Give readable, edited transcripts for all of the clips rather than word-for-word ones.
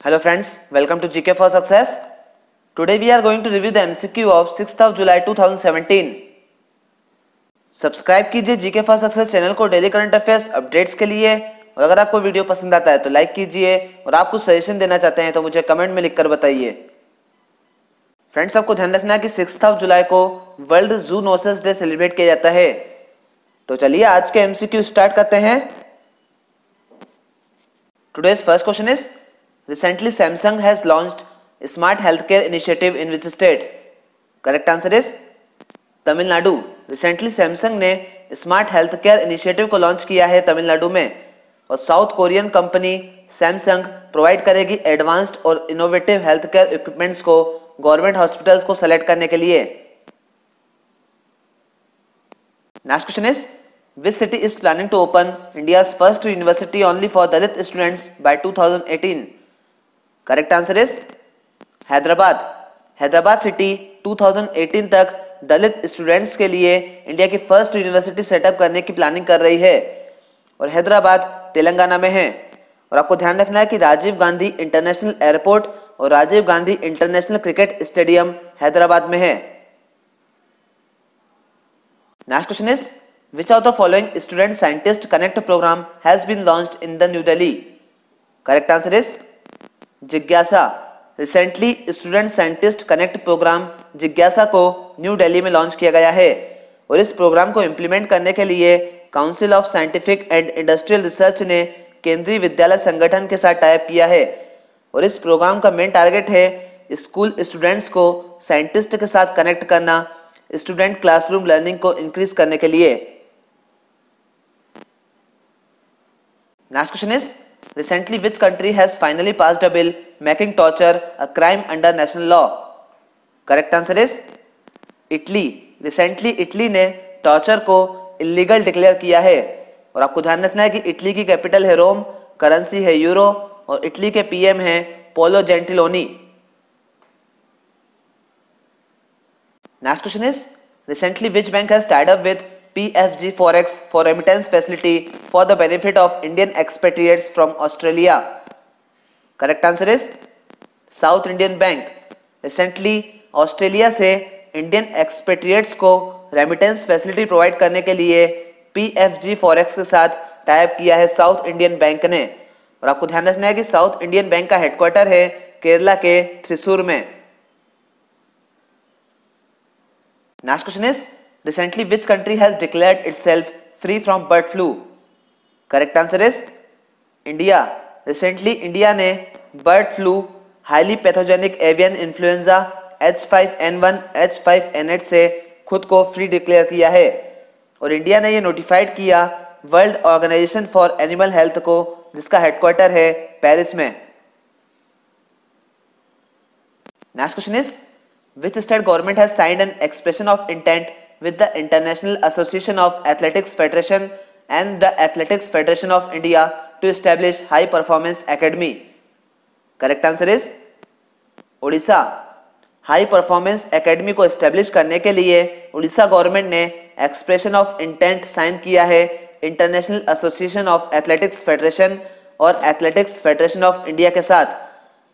Hello friends, welcome to GK for Success. Today we are going to review the MCQ of 6th of July 2017. Subscribe कीजिए GK for Success channel को daily current affairs updates के लिए, और अगर आपको video पसंद आता है तो लाइक कीजिए, और आप कुछ सजेशन देना चाहते हैं तो मुझे कमेंट में लिखकर बताइए। फ्रेंड्स, आपको ध्यान रखना है कि 6th ऑफ जुलाई को वर्ल्ड जूनोसिस डे सेलिब्रेट किया जाता है। तो चलिए आज के MCQ स्टार्ट करते हैं। Today's first question is, recently Samsung has launched Smart Healthcare Initiative in which state? Correct answer is Tamil Nadu. Recently Samsung ने Smart Healthcare Initiative को लॉन्च किया है तमिलनाडु में, और south Korean company Samsung provide करेगी advanced और innovative health care equipments को government hospitals को सेलेक्ट करने के लिए। Next question is, which city is planning to open India's first university only for Dalit students by 2018? Correct answer is Hyderabad. Hyderabad city 2018 तक दलित students के लिए इंडिया की फर्स्ट यूनिवर्सिटी सेटअप करने की प्लानिंग कर रही है, और हैदराबाद तेलंगाना में है। और आपको ध्यान रखना है कि राजीव गांधी इंटरनेशनल एयरपोर्ट और Rajiv Gandhi international cricket stadium Hyderabad में है। Next question is, which of the following student scientist connect program has been launched in the New Delhi? Correct answer is जिज्ञासा। Recently student scientist connect programme जिज्ञासा को new Delhi में launch किया गया है, और इस प्रोग्राम को इम्प्लीमेंट करने के लिए council of scientific and industrial research ने केंद्रीय विद्यालय संगठन के साथ टाइप किया है, और इस प्रोग्राम का मेन टारगेट है स्कूल स्टूडेंट्स को साइंटिस्ट के साथ कनेक्ट करना, स्टूडेंट क्लासरूम लर्निंग को इंक्रीज करने के लिए। Next question is, recently which country has finally passed a bill making torture a crime under national law? Correct answer is Italy. Recently Italy ने torture को illegal declare किया है, और आपको ध्यान रखना है कि इटली की कैपिटल है रोम, करेंसी है यूरो, और इटली के पीएम है Paolo Gentiloni. Next question is, recently which bank has tied up with PFG Forex for remittance facility for the benefit of Indian expatriates from Australia? Correct answer is South Indian Bank. Recently Australia से Indian expatriates को remittance facility provide करने के लिए PFG Forex के साथ type किया है south Indian bank ने, और आपको ध्यान रखना है कि साउथ इंडियन बैंक का हेडक्वार्टर है केरला के थ्रिसूर में। Next question is, recently which country has declared itself free from bird flu? Correct answer is India. Recently India ने bird flu, highly pathogenic avian influenza H5N1 H5N8 से खुद को free declare किया है, और इंडिया ने ये नोटिफाइड किया world organisation for animal health को, जिसका हेडक्वार्टर है पेरिस में। Next question is, which state government has signed an expression of intent with the International Association of Athletics Federation and the Athletics Federation of India to establish High Performance Academy? Correct answer is Orissa. High performance academy को establish करने के लिए Orissa government ने expression of intent sign किया है international association of athletics federation और athletics federation of India के साथ,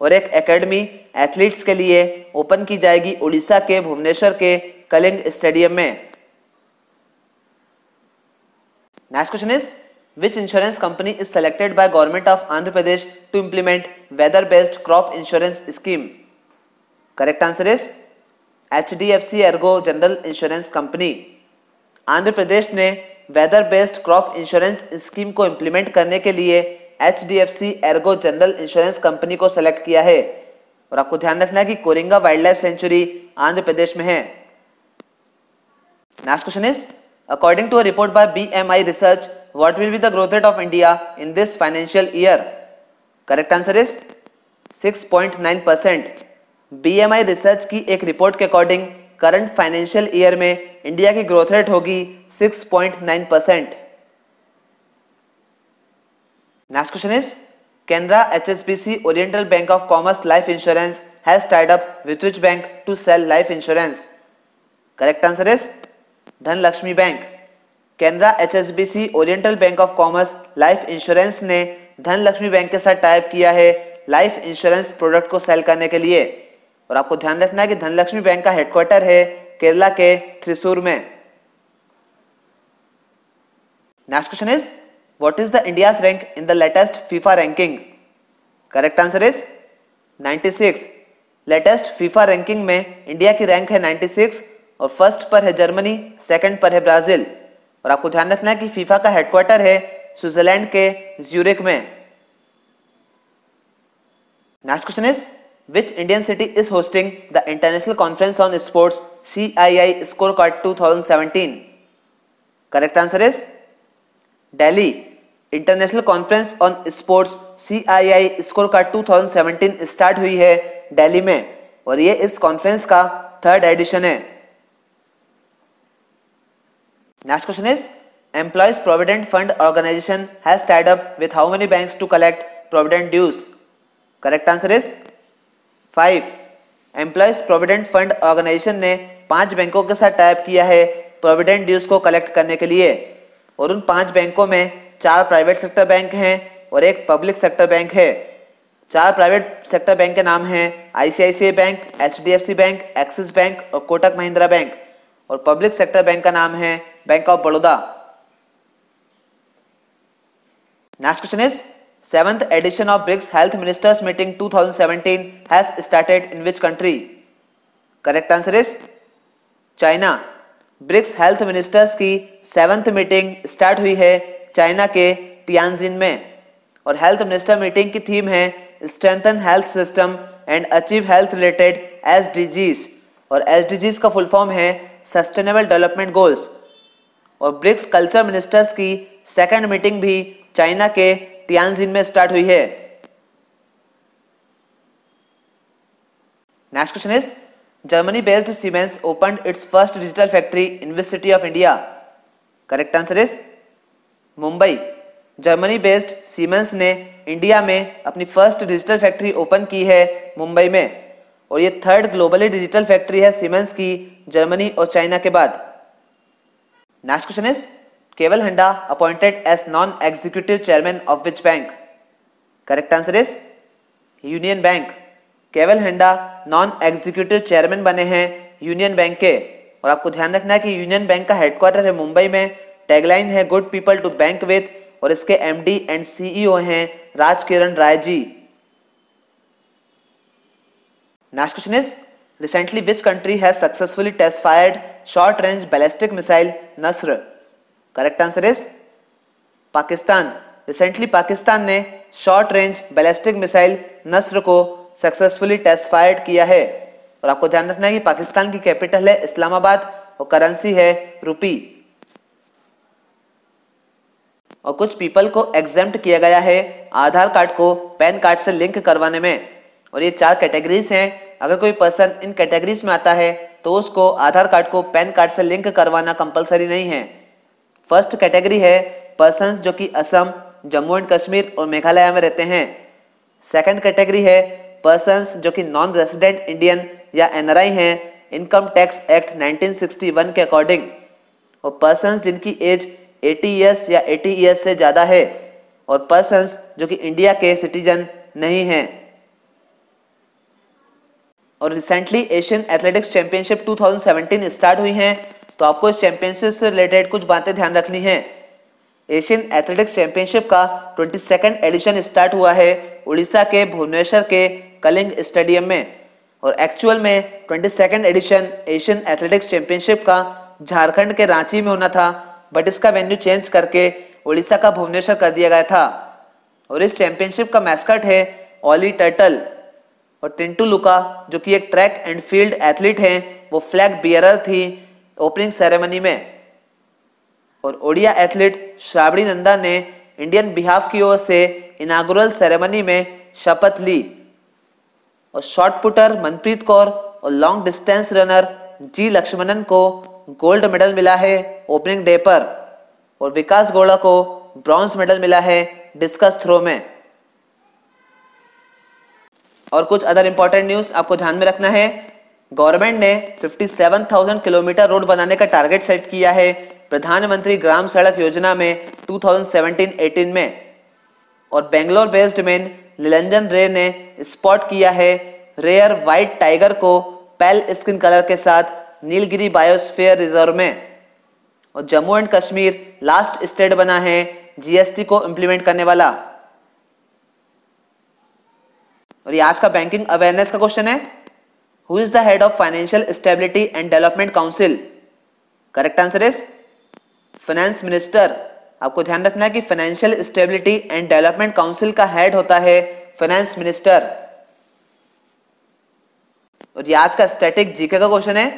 और एक एकेडमी एथलीट्स के लिए ओपन की जाएगी उड़ीसा के भुवनेश्वर के कलिंग स्टेडियम में। Next question is, which insurance company is selected by government of Andhra Pradesh to implement weather based crop insurance scheme? Correct answer is HDFC Ergo General Insurance Company. Andhra Pradesh ने weather based crop insurance scheme को implement करने के लिए HDFC Ergo general insurance company को select किया है, और आपको ध्यान रखना है कि Coringa wildlife sanctuary Andhra Pradesh में है। Next question is, according to a report by BMI Research, what will be the growth rate of India in this financial year? Correct answer is 6.9%. BMI Research की एक रिपोर्ट के according current financial year में India की growth rate होगी 6.9%। Next question is, Canara HSBC Oriental Bank of Commerce Life Insurance has tied up with which bank to sell life insurance? Correct answer is Dhanlaxmi bank. Canara HSBC oriental bank of commerce life insurance ने Dhanlaxmi bank के साथ type किया है life insurance product को cell करने के लिए। और आपको ध्यान रखना है कि धनलक्ष्मी बैंक का हेडक्वार्टर है केरला के थ्रिसूर में। Next question is what is the India's rank in the latest FIFA ranking? Correct answer is 96। Latest FIFA ranking में इंडिया की रैंक है 96 और फर्स्ट पर है जर्मनी, सेकंड पर है ब्राजील। और आपको ध्यान रखना है कि फीफा का हेडक्वार्टर है स्विट्जरलैंड के ज्यूरिख में। Next question is which Indian city is hosting the international conference on sports CII score card 2017? Correct answer is Delhi. International conference on sports CII score card 2017 start हुई है दिल्ली में और ये इस कॉन्फ्रेंस का थर्ड एडिशन है। Next question is employees provident fund organisation has tied up with how many banks to collect provident dues? Correct answer is 5। Employees provident fund organisation ने 5 बैंकों के साथ टाइप किया है प्रोविडेंट ड्यूज को collect करने के लिए और उन 5 बैंकों में 4 प्राइवेट सेक्टर बैंक हैं और एक पब्लिक सेक्टर बैंक है। 4 प्राइवेट सेक्टर बैंक के नाम हैं ICICI bank, HDFC bank, axis bank और कोटक महिंद्रा बैंक और पब्लिक सेक्टर बैंक का नाम है bank of Baroda. Next question is 7th edition of BRICS Health Ministers Meeting 2017 has started in which country? Correct answer is China. BRICS health ministers की 7th meeting start हुई है China के Tianjin में और health minister meeting की theme है strengthen health system and achieve health related SDGs और SDGs का फुल फॉर्म है सस्टेनेबल डेवलपमेंट गोल्स। और ब्रिक्स कल्चर मिनिस्टर्स की 2nd मीटिंग भी चाइना के तियानजिन में स्टार्ट हुई है। Next question is Germany based siemens opened it's first digital factory in which city of India? Correct answer is Mumbai. Germany based siemens ने India में अपनी first digital factory open की है मुंबई में और ये 3rd ग्लोबली डिजिटल फैक्ट्री है Siemens की जर्मनी और चाइना के बाद। Next question is Kewal Handa appointed as non executive chairman of which bank? Correct answer is union bank. Kewal Handa non executive chairman बने हैं यूनियन बैंक के और आपको ध्यान रखना है कि यूनियन बैंक का हेडक्वार्टर है मुंबई में। टैगलाइन है good people to bank with और इसके MD एंड CEO हैं Raj Kiran Rai ji. Next question is recently which country has successfully test fired short range ballistic missile Nasr? Correct answer is Pakistan. Recently Pakistan ने short range ballistic missile Nasr को successfully test fired किया है और आपको ध्यान रखना है कि पाकिस्तान की कैपिटल है इस्लामाबाद और करेंसी है रुपी। और कुछ पीपल को एग्जेम्प्ट किया गया है आधार कार्ड को पैन कार्ड से लिंक करवाने में और ये 4 कैटेगरीज हैं। अगर कोई पर्सन इन कैटेगरीज में आता है तो उसको आधार कार्ड को पैन कार्ड से लिंक करवाना कंपलसरी नहीं है। फर्स्ट कैटेगरी है पर्सन्स जो कि असम, जम्मू एंड कश्मीर और मेघालय में रहते हैं। सेकंड कैटेगरी है पर्सन्स जो कि नॉन रेजिडेंट इंडियन या NRI हैं इनकम टैक्स एक्ट 1961 के अकॉर्डिंग और पर्सन्स जिनकी एज 80 ईयर्स या 80 ईयर्स से ज़्यादा है और पर्सन्स जो कि इंडिया के सिटीजन नहीं हैं। और recently Asian athletics championship 2017 start हुई हैं तो आपको इस चैंपियनशिप से रिलेटेड कुछ बातें ध्यान रखनी है। एशियन एथलेटिक्स चैंपियनशिप का 22nd एडिशन स्टार्ट हुआ है उड़ीसा के भुवनेश्वर के कलिंग स्टेडियम में और एक्चुअल में 22nd addition Asian athletics championship का झारखंड के रांची में होना था बट इसका वेन्यू चेंज करके उड़ीसा का भुवनेश्वर कर दिया गया था। और इस चैंपियनशिप का मैस्कट है ओली टर्टल और टिंटू लुका जो कि एक ट्रैक एंड फील्ड एथलीट हैं वो फ्लैग बियरर थी ओपनिंग सेरेमनी में। और ओडिया एथलीट श्रावणी नंदा ने इंडियन बिहाफ की ओर से इनागुरल सेरेमनी में शपथ ली। और शॉट पुटर मनप्रीत कौर और लॉन्ग डिस्टेंस रनर जी लक्ष्मणन को गोल्ड मेडल मिला है ओपनिंग डे पर और विकास गौड़ा को ब्रॉन्ज मेडल मिला है डिस्कस थ्रो में। और कुछ अदर इंपॉर्टेंट न्यूज आपको ध्यान में रखना है। गवर्नमेंट ने 57,000 किलोमीटर रोड बनाने का टारगेट सेट किया है प्रधानमंत्री ग्राम सड़क योजना में 2017-18 में। और बेंगलोर बेस्ड मेन निरंजन रे ने स्पॉट किया है रेयर व्हाइट टाइगर को पेल स्किन कलर के साथ नीलगिरी बायोस्फीयर रिजर्व में। और Jammu and Kashmir last state बना है जीएसटी को इंप्लीमेंट करने वाला। और ये आज का बैंकिंग अवेयरनेस का क्वेश्चन है, who is the head of financial stability and development council? Correct answer is finance minister. आपको ध्यान रखना है कि financial stability and development council का हेड होता है फाइनेंस मिनिस्टर। और ये आज का स्टैटिक जीके का क्वेश्चन है,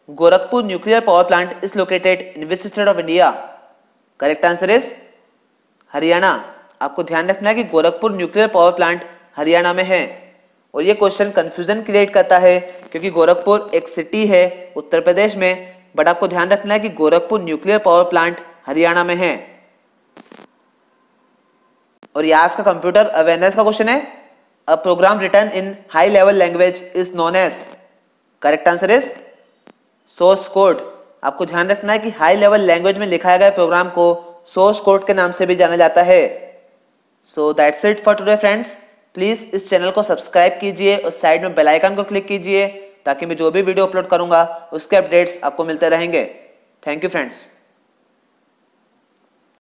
Gorakhpur nuclear power plant is located in which state of India? Correct answer is Haryana. आपको ध्यान रखना है कि Gorakhpur nuclear power plant Haryana में है। और ये क्वेश्चन कंफ्यूजन क्रिएट करता है क्योंकि गोरखपुर एक सिटी है उत्तर प्रदेश में, बट आपको ध्यान रखना है कि Gorakhpur nuclear power plant Haryana में है। और ये आज का कंप्यूटर अवेयरनेस का क्वेश्चन है, a program written in high level language is known as? Correct answer is source code. आपको ध्यान रखना है कि हाई लेवल लैंग्वेज में लिखाया गया प्रोग्राम को सोर्स कोड के नाम से भी जाना जाता है। So that's it for today friends. Please इस चैनल को सब्सक्राइब कीजिए और साइड में बेल आइकन को क्लिक कीजिए ताकि मैं जो भी वीडियो अपलोड करूंगा उसके अपडेट्स आपको मिलते रहेंगे। Thank you friends.